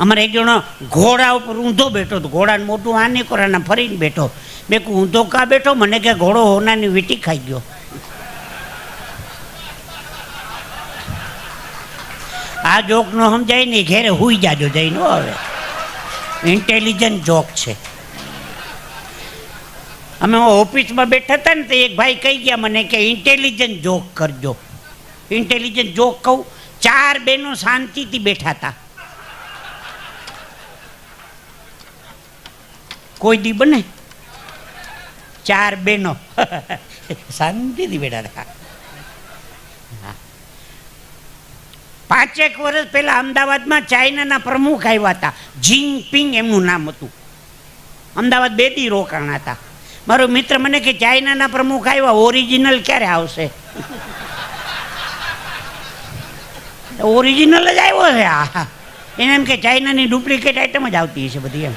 અમારે એક જણો ઘોડા ઉપર ઊંધો બેઠો હતો, ઘોડાને મોટું આને કોરાના ફરીને બેઠો. મેં કહું ઊંધો કા બેઠો? મને કે ઘોડો હોનાની વીંટી ખાઈ ગયો. આ જોક નો સમજાય નહીં, ઘેરે હુઈ જાજો જઈને. હવે ઇન્ટેલિજન્ટ જોક છે. અમે ઓફિસમાં બેઠા હતા ને તો એક ભાઈ કહી ગયા મને કે ઇન્ટેલિજન્ટ જોક કરજો. ઇન્ટેલિજન્ટ જોક કહું. 4 બહેનો શાંતિથી બેઠા હતા. કોઈ દી બને? 4 બહેનો શાંતિથી બેઠા હતા. 5 વર્ષ પહેલા અમદાવાદમાં ચાઇનાના પ્રમુખ આવ્યા હતા. જિનપિંગ એમનું નામ હતું. અમદાવાદ 2 દી રોકાણા હતા. મારો મિત્ર મને કે ચાઇનાના પ્રમુખ આવ્યા, ઓરિજિનલ ક્યારે આવશે? ઓરિજિનલ જ આવ્યો છે આ. એને એમ કે ચાઇનાની ડુપ્લિકેટ આઈટમ જ આવતી હશે બધી એમ.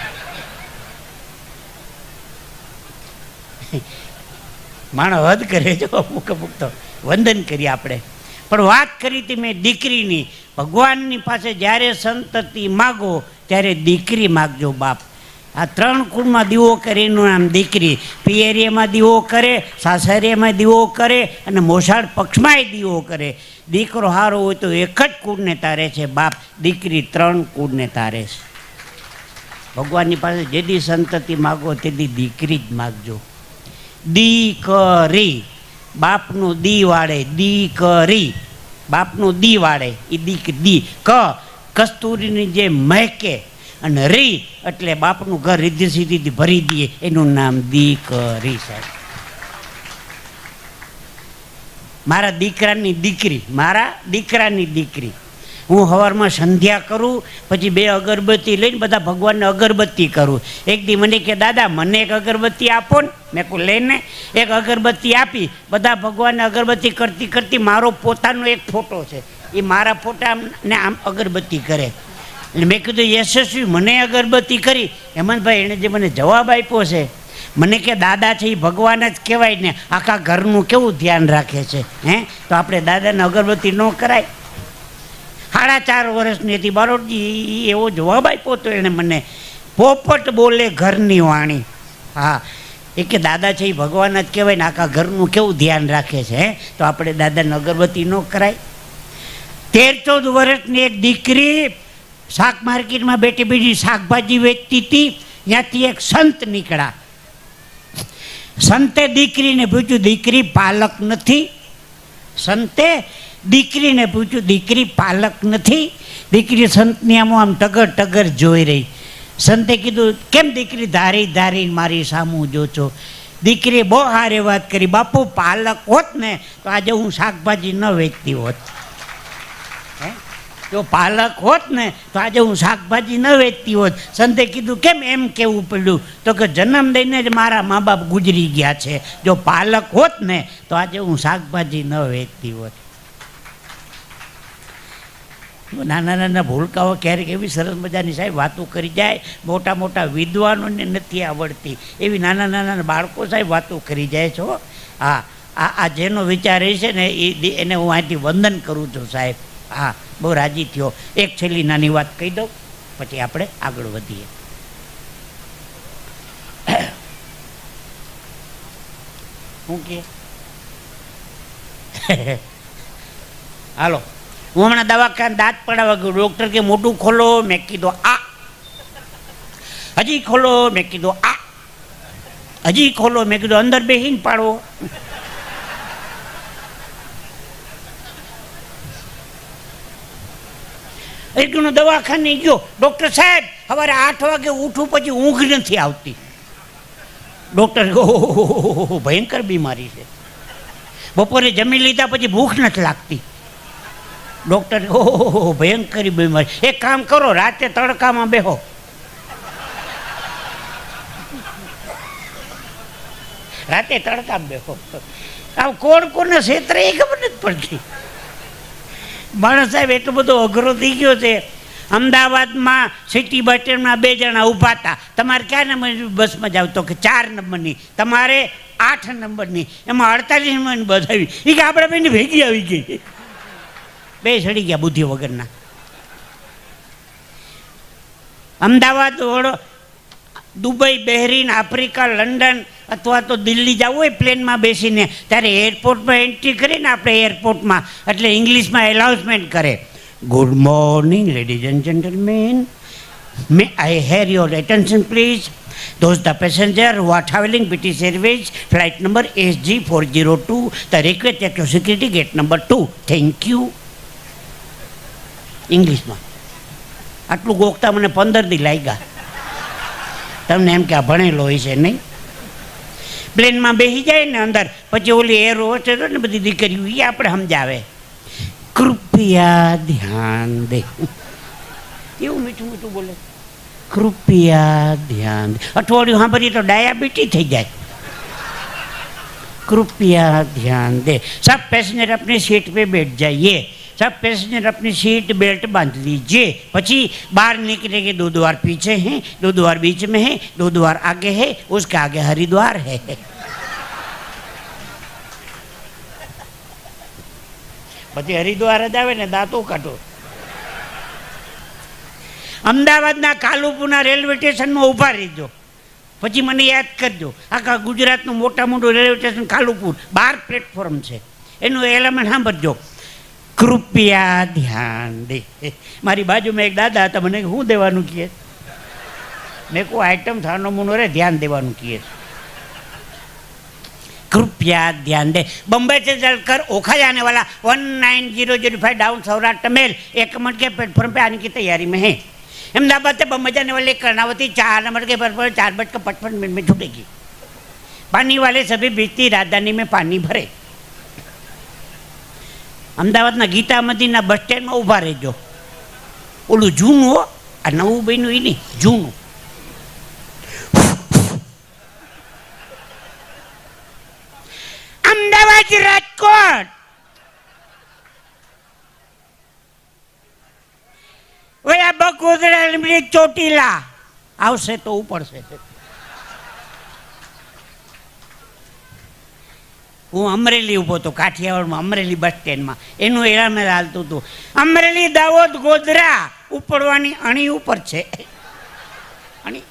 માણસ હદ કરે છે અમુક અમુક તો. વંદન કરીએ આપણે. પણ વાત કરી હતી મેં દીકરીની. ભગવાનની પાસે જ્યારે સંતતિ માગો ત્યારે દીકરી માગજો બાપ. આ 3 કુળમાં દીવો કરે એનું નામ દીકરી. પિયરિયામાં દીવો કરે, સાસરિયામાં દીવો કરે અને મોસાળ પક્ષમાંય દીવો કરે. દીકરો હારો હોય તો એક જ કુળને તારે છે બાપ, દીકરી 3 કુળને તારે છે. ભગવાનની પાસે જેદી સંતતિ માગો તેથી દીકરી જ માગજો. દીકરી, બાપનું દી વાળે, દીકરી બાપનું દી વાળે એ દી. કસ્તુરીની જે મહેકે અને રી એટલે બાપનું ઘર રીધિ સીધી ભરી દઈએ એનું નામ દીકરી. સાહેબ મારા દીકરાની દીકરી, મારા દીકરાની દીકરી. હું સવારમાં સંધ્યા કરું, પછી 2 અગરબત્તી લઈને બધા ભગવાનને અગરબત્તી કરું. એક દી મને કે દાદા મને એક અગરબત્તી આપો ને. મેં કહું લઈને એક અગરબત્તી આપી. બધા ભગવાનને અગરબત્તી કરતી કરતી મારો પોતાનો એક ફોટો છે, એ મારા ફોટાને આમ અગરબત્તી કરે. એટલે મેં કીધું યશસ્વી મને અગરબત્તી કરી. હેમંતભાઈ એણે જે મને જવાબ આપ્યો છે, મને કે દાદા છે એ ભગવાન જ કહેવાય ને, આખા ઘરનું કેવું ધ્યાન રાખે છે. તો આપણે દાદાને અગરબત્તી ન કરાય? 4.5 વર્ષની હતી બારોટજી, એવો જવાબ આપ્યો તો એણે મને. પોપટ બોલે ઘરની વાણી. હા, એ કે દાદા છે એ ભગવાન જ કહેવાય ને, આખા ઘરનું કેવું ધ્યાન રાખે છે. તો આપણે દાદાને અગરબત્તી ન કરાય? 13-14 વર્ષની એક દીકરી શાક માર્કેટમાં બેઠી બેઠી શાકભાજી વેચતી હતી. ત્યાંથી એક સંત નીકળ્યા. સંતે દીકરીને પૂછ્યું દીકરી પાલક નથી? સંતે દીકરીને પૂછ્યું દીકરી પાલક નથી? દીકરી સંતની આમ ટગર ટગર જોઈ રહી. સંતે કીધું કેમ દીકરી ધારી ધારી મારી સામું જો છો? દીકરીએ બહુ હારે વાત કરી, બાપુ પાલક હોત ને તો આજે હું શાકભાજી ન વેચતી હોત. જો પાલક હોત ને તો આજે હું શાકભાજી ન વેચતી હોત. સંતે કીધું કેમ એમ કેવું પડ્યું? તો કે જન્મ દઈને જ મારા મા બાપ ગુજરી ગયા છે. જો પાલક હોત ને તો આજે હું શાકભાજી ન વેચતી હોત. નાના નાના ભૂલકાઓ ક્યારેક એવી સરસ મજાની સાહેબ વાતો કરી જાય, મોટા મોટા વિદ્વાનોને નથી આવડતી એવી નાના નાના બાળકો સાહેબ વાતો કરી જાય છો. હા, આ જેનો વિચાર છે ને એને હું અહીંથી વંદન કરું છું સાહેબ. હા, બહુ રાજી થયો. એક છેલ્લી નાની વાત કહી દઉં પછી આપણે આગળ વધીએ. શું કે હાલો, હું હમણાં દવાખાને દાંત પડાવવા ગયો. ડૉક્ટર કે મોઢું ખોલો. મેં કીધું આ. હજી ખોલો. મેં કીધું આ. હજી ખોલો. મેં કીધું અંદર બેસીને પાડવો. એકનો દવાખાને ગયો. ડૉક્ટર સાહેબ સવારે 8 વાગે ઉઠું પછી ઊંઘ નથી આવતી. ડૉક્ટર ઓહો ભયંકર બીમારી છે. બપોરે જમી લીધા પછી ભૂખ નથી લાગતી. ડૉક્ટર ઓહો ભયંકર બીમારી. એક કામ કરો, રાતે તડકામાં બેહો. રાતે તડકામાં બેહો. આમ કોણ કોને ક્ષેત્રે એ ખબર નથી પડતી. માણસ સાહેબ એટલો બધો અઘરો થઈ ગયો છે. અમદાવાદમાં સિટી બસ સ્ટેન્ડમાં 2 જણા ઊભા હતા. તમારે કયા નંબરની બસમાં જાવ? તો કે 4 નંબરની. તમારે 8 નંબરની. એમાં 48 નંબરની બસ આવી. એ કે આપણે બેની ભેગી આવી ગઈ. 2 ચડી ગયા બુદ્ધિ વગરના. Ahmedabad Dubai, Bahrain, Africa, London અથવા તો દિલ્હી જવું હોય પ્લેનમાં બેસીને, ત્યારે એરપોર્ટમાં એન્ટ્રી કરીને આપણે એરપોર્ટમાં એટલે ઇંગ્લિશમાં એનાઉન્સમેન્ટ કરે, good morning ladies and gentleman, May I hair your attention please, those the passenger who are traveling British Airways flight number SG402, the request at your security gate number 2, thank you. ઇંગ્લિશમાં આટલું ગોખતા મને 15 દી લાગ્યા. તમને એમ કે આ ભણેલો હોય છે નહીં. પ્લેનમાં બેસી જાય ને અંદર, પછી ઓલી એર હોસ્ટેસ ને બધી દીકરીઓ એ આપણે સમજાવે, કૃપયા ધ્યાન દે, એવું મીઠું મીઠું બોલે, કૃપયા ધ્યાન દે. અઠવાડિયું સાંભળીએ તો ડાયાબિટીસ થઈ જાય. કૃપયા ધ્યાન દે, सब पैसेंजर अपने सीट पे बैठ जाइए, सब पैसेंजर अपनी सीट बेल्ट बांध लीजिए. પછી बाहर निकले के 2 द्वार पीछे हैं, 2 द्वार बीच में है, 2 द्वार आगे है, उसके आगे हरिद्वार है. પછી હરિદ્વાર જ આવે ને દાંતો કાઢો. અમદાવાદના કાલુપુરના રેલવે સ્ટેશનમાં ઊભા રહીજો, પછી મને યાદ કરજો. આખા ગુજરાતનું મોટા મોટું રેલવે સ્ટેશન કાલુપુર, 12 પ્લેટફોર્મ છે. એનું એલિમેન્ટ સાંભળજો, કૃપયા ધ્યાન દે. મારી બાજુમાં એક દાદા હતા, મને શું દેવાનું કહે? મેં કોઈ આઈટમ થાનો મુનો રે ધ્યાન દેવાનું કહે. कृपया ध्यान दे. बम्बई से चलकर ओखा जाने वाला 19005 डाउन सौराष्ट्र मेल 1 मिनट के प्लेटफॉर्म पे आने की तैयारी में है. अहमदाबाद से बम्बई जाने वाले कर्णावती 4 नंबर के प्लेटफॉर्म 4:55 में छूटेगी. पानी वाले सभी बीतती राजधानी में पानी भरे. અમદાવાદના ગીતા મદીના બસ સ્ટેન્ડમાં ઊભા રહેજો. ઓલું જૂનું હો, આ નવું બન્યું એ નહીં, જૂનું. અમદાવાદ રાજકોટ ઓયા બગોદરા લીમડી ચોટીલા આવશે તો ઉપડશે. હું અમરેલી ઊભો હતો, કાઠિયાવાડમાં અમરેલી બસ સ્ટેન્ડમાં. એનું એલામે હાલતું હતું, અમરેલી દાહોદ ગોધરા ઉપડવાની અણી ઉપર છે. અણી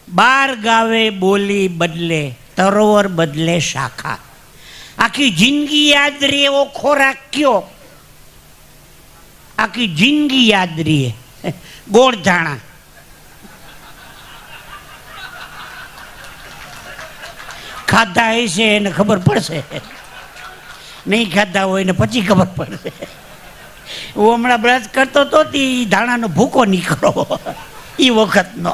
12 ગાવે બોલી બદલે, તરોવર બદલે શાખા. આખી જિંદગી યાદ રહે એવો ખોરાક કયો? આખી જિંદગી યાદ રહે ગોળ ધાણા. ખાધા હશે એને ખબર પડશે, નહીં ખાધા હોય ને પછી ખબર પડશે. હું હમણાં બ્રશ કરતો તો તે ધાણાનો ભૂકો નીકળો એ વખતનો.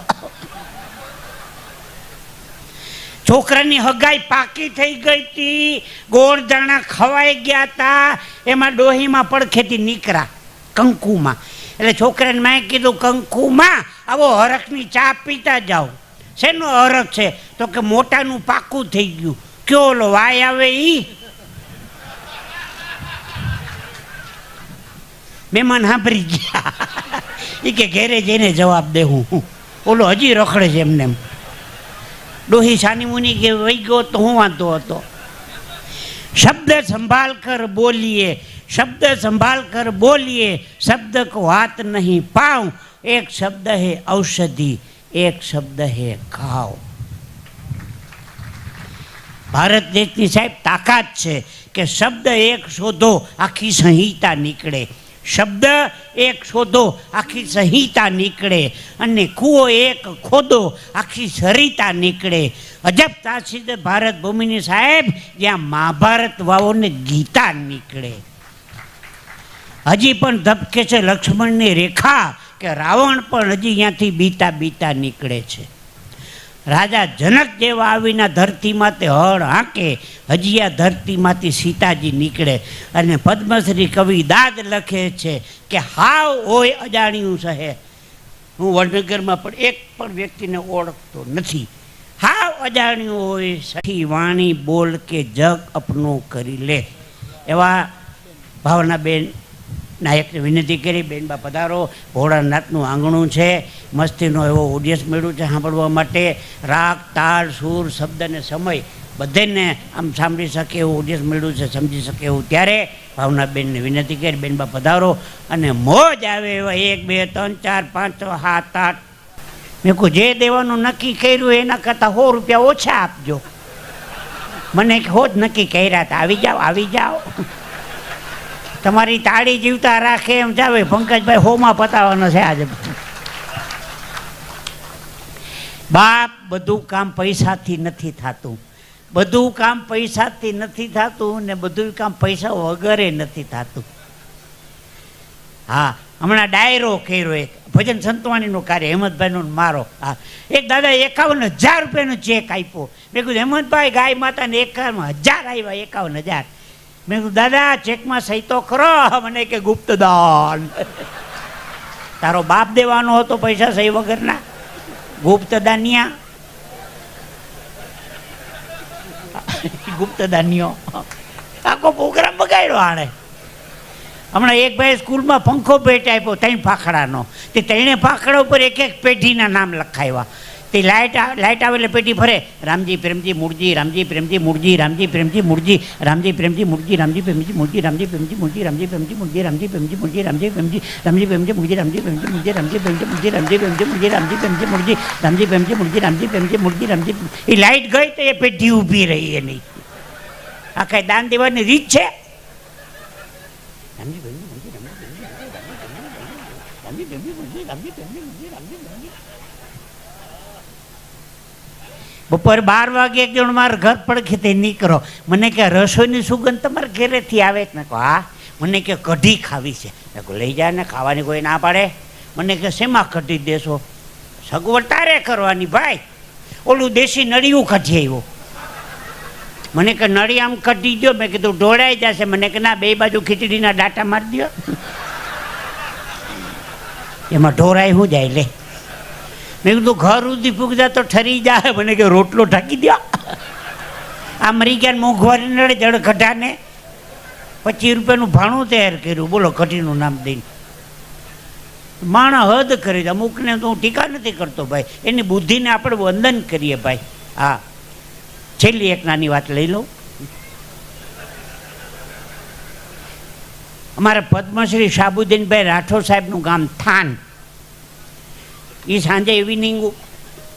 છોકરાની હગાઈ પાકી થઈ ગઈ હતી, ગોળ ધાણા ખવાઈ ગયા હતા, એમાં ડોહીમાં પડખેથી નીકળ્યા કંકુમાં. એટલે છોકરાને મેં કીધું, કંકુમાં આવો હરખની ચા પીતા જાઓ. શેનો હરખ છે? તો કે મોટાનું પાકું થઈ ગયું. કયો ઓલો વાય આવે ઈ? મહેમાન સાંભળી ગયા એ કે ઘેરે જઈને જવાબ દેવું. ઓલો હજી રખડે છે એમને એમ. ડોહી સાની મુની કે વહી ગયો તો હું વાંધો હતો. શબ્દ સંભાળ કર બોલીએ, શબ્દ સંભાળ કર બોલીએ, શબ્દ કો હાથ નહીં પાઉં. એક શબ્દ હે ઔષધિ, એક શબ્દ હે ઘાવ. ભારત દેશની સાહેબ તાકાત છે કે શબ્દ એક શોધો આખી સંહિતા નીકળે. શબ્દ એક શોધો આખી સંહિતા નીકળે, અને કૂવો એક ખોદો આખી સરિતા નીકળે. અજબ તાસીદ ભારત ભૂમિની સાહેબ, જ્યાં મહાભારત વાવો ને ગીતા નીકળે. હજી પણ ધબકે છે લક્ષ્મણની રેખા, કે રાવણ પણ હજી અહીંયાથી બીતા બીતા નીકળે છે. રાજા જનક જેવા આવીને ધરતીમાં તે હળ હાંકે, હજી આ ધરતીમાંથી સીતાજી નીકળે. અને પદ્મશ્રી કવિ દાદ લખે છે કે હાવ હોય અજાણ્યું સહે. હું વડનગરમાં પણ એક પણ વ્યક્તિને ઓળખતો નથી. હાવ અજાણ્યું હોય સખી વાણી બોલ કે જગ અપનો કરી લે. એવા ભાવનાબેન નાયકને વિનંતી કરી, બેનબા પધારો. ભોળાનાથનું આંગણું છે, મસ્તીનો એવો ઓડિયન્સ મળ્યું છે સાંભળવા માટે. રાગ, તાળ, સૂર, શબ્દ અને સમય બધાને આમ સાંભળી શકે એવું ઓડિયન્સ મળ્યું છે, સમજી શકે એવું. ત્યારે ભાવનાબેનને વિનંતી કરી, બેનબા પધારો અને મોજ આવે એવા 1 2 3 4 5 6 7 8. મેં કહું જે દેવાનું નક્કી કર્યું એના કરતાં 100 રૂપિયા ઓછા આપજો. મને હોજ નક્કી કર્યા હતા, આવી જાઓ આવી જાઓ. તમારી તાળી જીવતા રાખે એમ જાવે. પંકજભાઈ 100માં પતાવવાનો છે આજે. બાપ, બધું કામ પૈસાથી નથી થતું, બધું કામ પૈસાથી નથી થતું ને બધું કામ પૈસા વગરે નથી થતું. હા, હમણાં ડાયરો કર્યો એક ભજન સંતવાણીનું કાર્ય, હેમંતભાઈનો મારો. હા, એક દાદા 51,000 રૂપિયાનો ચેક આપ્યો. મેં કીધું હેમંતભાઈ, ગાય માતાને 51,000 આવ્યા, 51,000. મેં કીધું દાદા ચેકમાં સહી તો ખરો. મને કે ગુપ્તદાન. તારો બાપ દેવાનો હતો પૈસા સહી વગરના? ગુપ્તદાનિયા, ગુપ્તદાનીઓ આખો પ્રોગ્રામ બગાડ્યો આણે. હમણાં એક ભાઈ સ્કૂલમાં પંખો ભેટ આપ્યો 3 ફાંખડાનો. તે 3 ફાંખડા ઉપર એક એક પેઢીના નામ લખાવ્યા. તે લાઇટ આવે એટલે પેઢી ફરે. રામજી પ્રેમજી મૂળજી, રામજી પ્રેમજી મૂળજી, રામજી પ્રેમજી મૂળજી, રામજી પ્રેમજી મૂળજી, રામજી પ્રેમજી મૂળજી, રામજી પ્રેમજી મૂળજી, રામજી પ્રેમજી મૂળજી, રામજી પ્રેમજી મૂળજી, રામજી પ્રેમજી, રામજી પ્રેમજી મૂળજી, રામજી પ્રેમજી મૂળજી, રામજી પ્રેમજી મૂળજી, રામજી પ્રેમજી મૂળજી, રામજી પ્રેમજી મૂળજી, રામજી પ્રેમજી મૂળજી, રામજી પ્રેમજી મૂળજી, રામજી. એ લાઇટ ગઈ તો એ પેઢી ઊભી રહી એની. આ કઈ દાન દેવાની રીત છે? રામજી પ્રેમજી મૂળજી, રામજી પ્રેમજી મૂળજી, રામજી પ્રેમજી મૂળજી, રામજી પ્રેમજી. બપોર 12 વાગે એક જણ મારા ઘર પડખેથી નીકળો. મને કે રસોઈની સુગંધ તમારા ઘરેથી આવે? મેં કહું હા. મને કે કઢી ખાવી છે. મેં કહું લઈ જાય ને, ખાવાની કોઈ ના પાડે. મને કે શેમાં કઢી દેશો? સગવડ તારે કરવાની ભાઈ. ઓલું દેશી નળિયું કાઢી આવ્યો. મને કે નળી આમ કાઢી દો. મેં કીધું ઢોળાઈ જશે. મને કે ના, 2 બાજુ ખીચડીના ડાટા મારી દો. એમાં ઢોરાય શું જાય લે. મેં કીધું ઘર સુધી પૂગતા તો ઠરી જાય. મને કે રોટલો ઢાંકી દો. આ મરી ગયા મોંઘવારી નડે જળ કઢાને 25 રૂપિયાનું ભાણું તૈયાર કર્યું. બોલો, કઢીનું નામ દઈને માણા હદ કરી દે. અમુકને તો હું ટીકા નથી કરતો ભાઈ, એની બુદ્ધિને આપણે વંદન કરીએ ભાઈ. હા, છેલ્લી એક નાની વાત લઈ લઉં. અમારા પદ્મશ્રી શાહબુદ્દીનભાઈ રાઠોડ સાહેબનું ગામ થાન. એ સાંજે ઇવનિંગ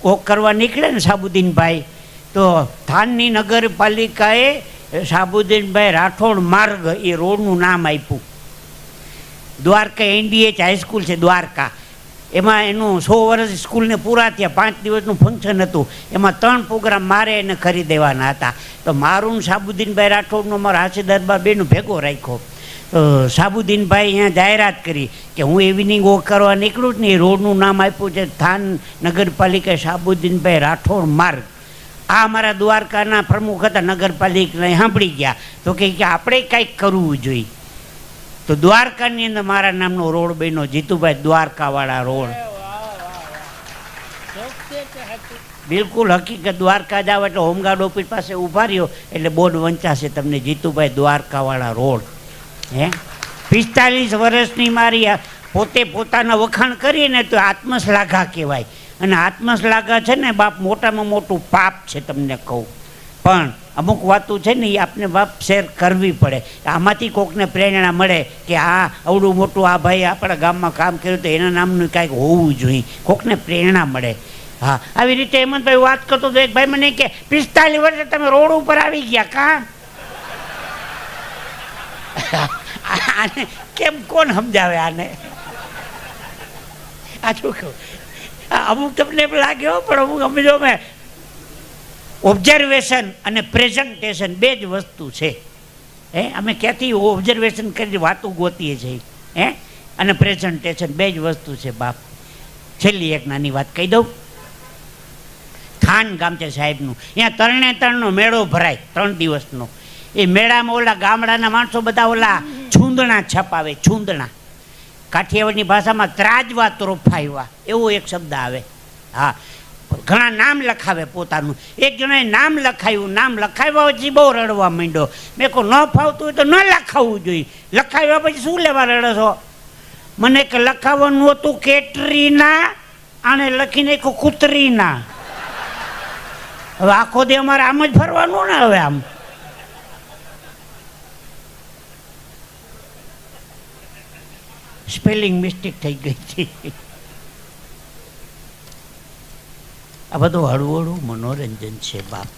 વોક કરવા નીકળે ને શાહબુદ્દીનભાઈ, તો થાનની નગરપાલિકાએ શાહબુદ્દીનભાઈ રાઠોડ માર્ગ એ રોડનું નામ આપ્યું. દ્વારકા NDH હાઈસ્કૂલ છે દ્વારકા, એમાં એનું 100 વર્ષ સ્કૂલને પૂરા થયા. 5 દિવસનું ફંક્શન હતું. એમાં 3 પ્રોગ્રામ મારે એને કરી દેવાના હતા. તો મારું શાહબુદ્દીનભાઈ રાઠોડનો મારા હાસ્ય દરબાર બેનું ભેગો રાખ્યો. શાહબુદ્દીનભાઈ અહીંયા જાહેરાત કરી કે હું ઇવનિંગ વોક કરવા નીકળું જ ને, એ રોડનું નામ આપ્યું છે થાન નગરપાલિકા શાહબુદ્દીનભાઈ રાઠોડ માર્ગ. આ અમારા દ્વારકાના પ્રમુખ હતા નગરપાલિકાને, સાંભળી ગયા. તો કે આપણે કંઈક કરવું જોઈએ. તો દ્વારકાની અંદર મારા નામનો રોડ બન્યો, જીતુભાઈ દ્વારકાવાળા રોડ. બિલકુલ હકીકત. દ્વારકા જાવ એટલે હોમગાર્ડ ઓફિસ પાસે ઊભા રહ્યો એટલે બોર્ડ વંચાશે તમને, જીતુભાઈ દ્વારકાવાળા રોડ. હે, 45 વર્ષની મારી પોતે પોતાના વખાણ કરીએ ને તો આત્મશ્લાઘા કહેવાય. અને આત્મશ્લાઘા છે ને બાપ મોટામાં મોટું પાપ છે તમને કહું. પણ અમુક વાતો છે ને એ આપને બાપ શેર કરવી પડે. આમાંથી કોકને પ્રેરણા મળે કે આ અવડું મોટું આ ભાઈ આપણા ગામમાં કામ કર્યું તો એના નામનું કાંઈક હોવું જોઈએ, કોકને પ્રેરણા મળે. હા, આવી રીતે હેમંતભાઈ વાત કરતો તો એક ભાઈ મને કે 45 વર્ષે તમે રોડ ઉપર આવી ગયા કાં? આને કેમ કોણ સમજાવે આને? આ શું કહું, અમુક તમને એમ લાગ્યો પણ અમુક સમજો મેં. ઓબ્ઝર્વેશન અને પ્રેઝન્ટેશન 2 જ વસ્તુ છે. હે, અમે ક્યાંથી ઓબ્ઝર્વેશન કરી વાતો ગોતીએ છીએ. હે, અને પ્રેઝન્ટેશન 2 જ વસ્તુ છે બાપ. છેલ્લી એક નાની વાત કહી દઉં. થાન ગામ છે સાહેબનું, અહીંયા તરણેતરનો મેળો ભરાય 3 દિવસનો. એ મેળામાં ઓલા ગામડાના માણસો બધા ઓલા છૂંદણા છપાવે. છૂંદણા કાઠિયાવાડની ભાષામાં ત્રાજવા તોફાવ્યા એવો એક શબ્દ આવે. હા, ઘણા નામ લખાવે પોતાનું. એક જણાએ નામ લખાવ્યું, નામ લખાવ્યા પછી બહુ રડવા માંડ્યો. મેં કહું ન ફાવતું હોય તો ન લખાવવું જોઈએ, લખાવ્યા પછી શું લેવા રડો છો? મને કે લખાવવાનું હતું કેટરીના, આને લખી નાખ્યું કૂતરીના. હવે આખો દી અમારે આમ જ ફરવાનું ને હવે આમ સ્પેલિંગ મિસ્ટેક થઈ ગઈ હતી. આ બધું હળવું હળવું મનોરંજન છે બાપ.